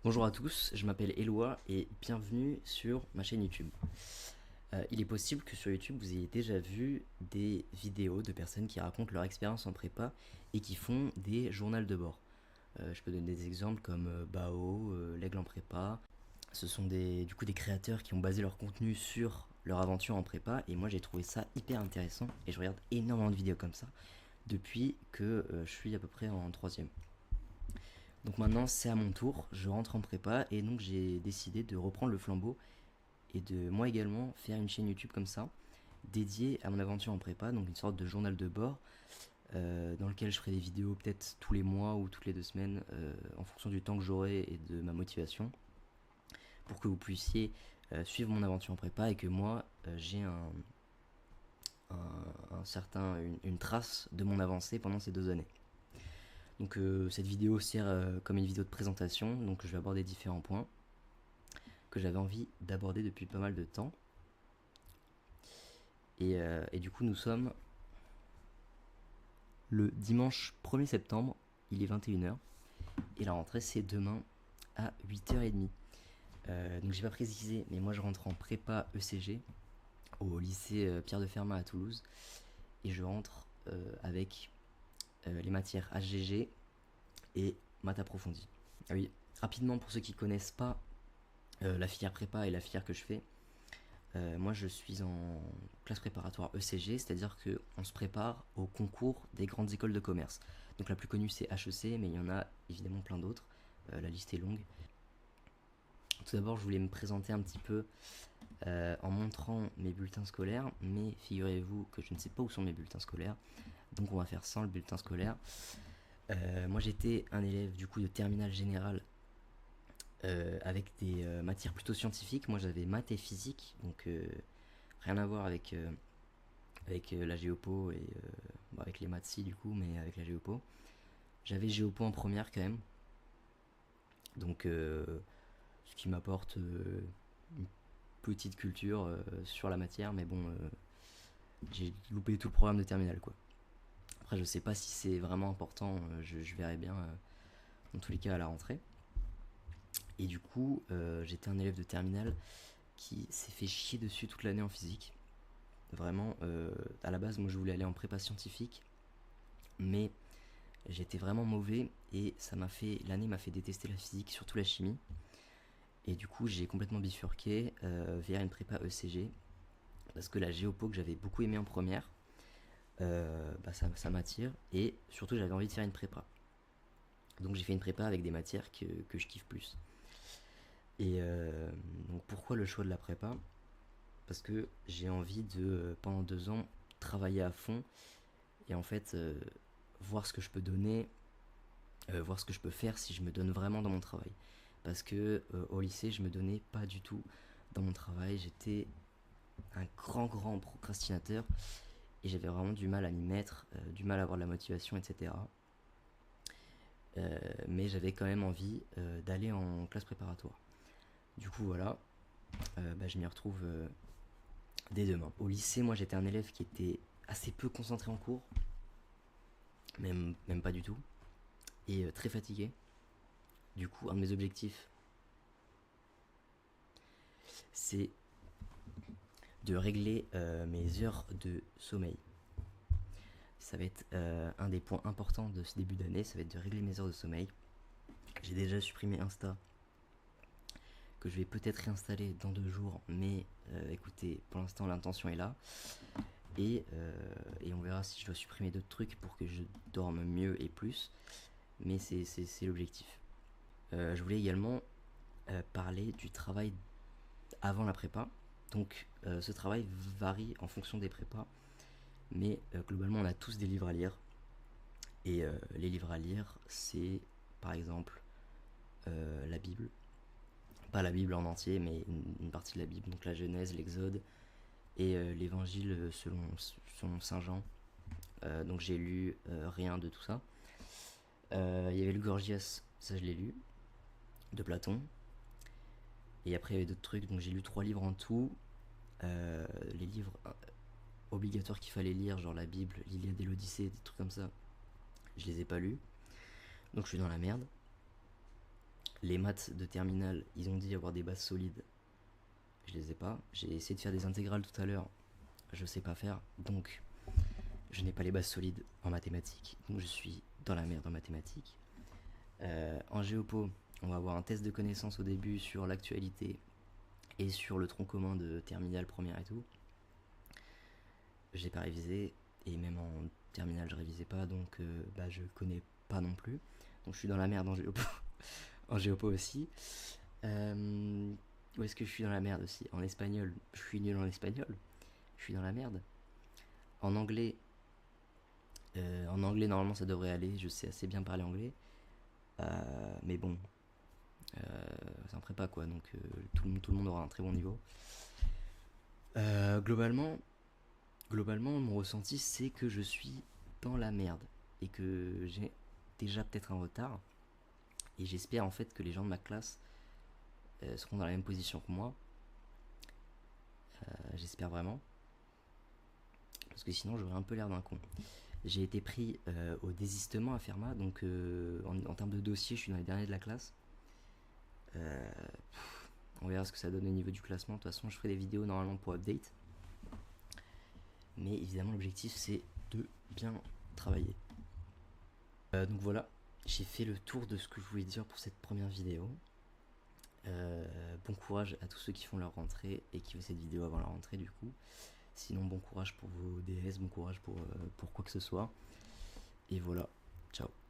Bonjour à tous, je m'appelle Eloi et bienvenue sur ma chaîne YouTube. Il est possible que sur YouTube vous ayez déjà vu des vidéos de personnes qui racontent leur expérience en prépa et qui font des journaux de bord. Je peux donner des exemples comme Bao, l'Aigle en prépa. Ce sont du coup des créateurs qui ont basé leur contenu sur leur aventure en prépa et moi j'ai trouvé ça hyper intéressant et je regarde énormément de vidéos comme ça depuis que je suis à peu près en troisième. Donc maintenant c'est à mon tour, je rentre en prépa et donc j'ai décidé de reprendre le flambeau et de moi également faire une chaîne YouTube comme ça, dédiée à mon aventure en prépa, donc une sorte de journal de bord dans lequel je ferai des vidéos peut-être tous les mois ou toutes les 2 semaines en fonction du temps que j'aurai et de ma motivation pour que vous puissiez suivre mon aventure en prépa et que moi j'ai un certain, une trace de mon avancée pendant ces 2 années. Donc cette vidéo sert comme une vidéo de présentation, donc je vais aborder différents points que j'avais envie d'aborder depuis pas mal de temps. Et du coup, nous sommes le dimanche 1er septembre, il est 21 h, et la rentrée c'est demain à 8 h 30. Donc j'ai pas précisé, mais moi je rentre en prépa ECG au lycée Pierre de Fermat à Toulouse, et je rentre avec les matières HGG et maths approfondie. Ah oui, rapidement pour ceux qui connaissent pas la filière prépa et la filière que je fais, moi je suis en classe préparatoire ECG, c'est-à-dire qu'on se prépare au concours des grandes écoles de commerce. Donc la plus connue c'est HEC, mais il y en a évidemment plein d'autres, la liste est longue. Tout d'abord je voulais me présenter un petit peu en montrant mes bulletins scolaires, mais figurez-vous que je ne sais pas où sont mes bulletins scolaires, donc on va faire sans le bulletin scolaire. Moi j'étais un élève du coup de terminale générale avec des matières plutôt scientifiques. Moi j'avais maths et physique, donc rien à voir avec la géopo et avec les maths si du coup, mais avec la géopo. J'avais géopo en première quand même, donc ce qui m'apporte une petite culture sur la matière, mais bon, j'ai loupé tout le programme de terminale quoi. Après je sais pas si c'est vraiment important, je verrai bien dans tous les cas à la rentrée. Et du coup j'étais un élève de terminale qui s'est fait chier dessus toute l'année en physique. Vraiment, à la base, moi je voulais aller en prépa scientifique, mais j'étais vraiment mauvais et l'année m'a fait détester la physique, surtout la chimie. Et du coup, j'ai complètement bifurqué vers une prépa ECG parce que la géopo que j'avais beaucoup aimé en première, ça m'attire et surtout j'avais envie de faire une prépa. Donc j'ai fait une prépa avec des matières que je kiffe plus. Et donc pourquoi le choix de la prépa? Parce que j'ai envie de, pendant 2 ans, travailler à fond et en fait voir ce que je peux donner, voir ce que je peux faire si je me donne vraiment dans mon travail. Parce que au lycée, je me donnais pas du tout dans mon travail. J'étais un grand procrastinateur et j'avais vraiment du mal à m'y mettre, du mal à avoir de la motivation, etc. Mais j'avais quand même envie d'aller en classe préparatoire. Du coup, voilà, je m'y retrouve dès demain. Au lycée, moi, j'étais un élève qui était assez peu concentré en cours, même pas du tout, et très fatigué. Du coup, un de mes objectifs, c'est de régler mes heures de sommeil. Ça va être un des points importants de ce début d'année, ça va être de régler mes heures de sommeil. J'ai déjà supprimé Insta, que je vais peut-être réinstaller dans 2 jours, mais écoutez, pour l'instant l'intention est là. Et on verra si je dois supprimer d'autres trucs pour que je dorme mieux et plus, mais c'est l'objectif. Je voulais également parler du travail avant la prépa. Donc ce travail varie en fonction des prépas, mais globalement on a tous des livres à lire. Et les livres à lire, c'est par exemple la Bible. Pas la Bible en entier, mais une partie de la Bible, donc la Genèse, l'Exode et l'Évangile selon Saint Jean. Donc j'ai lu rien de tout ça. Il y avait le Gorgias, ça je l'ai lu, de Platon. Et après il y avait d'autres trucs, donc j'ai lu 3 livres en tout. Les livres obligatoires qu'il fallait lire, genre la Bible, l'Iliade et l'Odyssée, des trucs comme ça, je les ai pas lus. Donc je suis dans la merde. Les maths de terminale, ils ont dit avoir des bases solides. Je les ai pas. J'ai essayé de faire des intégrales tout à l'heure. Je sais pas faire. Donc, je n'ai pas les bases solides en mathématiques. Donc, je suis dans la merde en mathématiques. En géopo, on va avoir un test de connaissances au début sur l'actualité et sur le tronc commun de terminale première et tout. J'ai pas révisé et même en terminale je révisais pas, donc je connais pas non plus. Donc je suis dans la merde en géopo, en géopo aussi. Où est-ce que je suis dans la merde aussi? En espagnol, je suis nul en espagnol. Je suis dans la merde. En anglais, normalement ça devrait aller. Je sais assez bien parler anglais. Mais bon, c'est un prépa quoi, donc tout le monde aura un très bon niveau. Globalement, mon ressenti c'est que je suis dans la merde et que j'ai déjà peut-être un retard. Et j'espère en fait que les gens de ma classe seront dans la même position que moi. J'espère vraiment. Parce que sinon j'aurais un peu l'air d'un con. J'ai été pris au désistement à Fermat, donc en termes de dossier, je suis dans les derniers de la classe. On verra ce que ça donne au niveau du classement. De toute façon, je ferai des vidéos normalement pour update. Mais évidemment, l'objectif c'est de bien travailler. Donc voilà, j'ai fait le tour de ce que je voulais dire pour cette première vidéo. Bon courage à tous ceux qui font leur rentrée et qui font cette vidéo avant la rentrée du coup. Sinon bon courage pour vos DS, bon courage pour quoi que ce soit. Et voilà, ciao.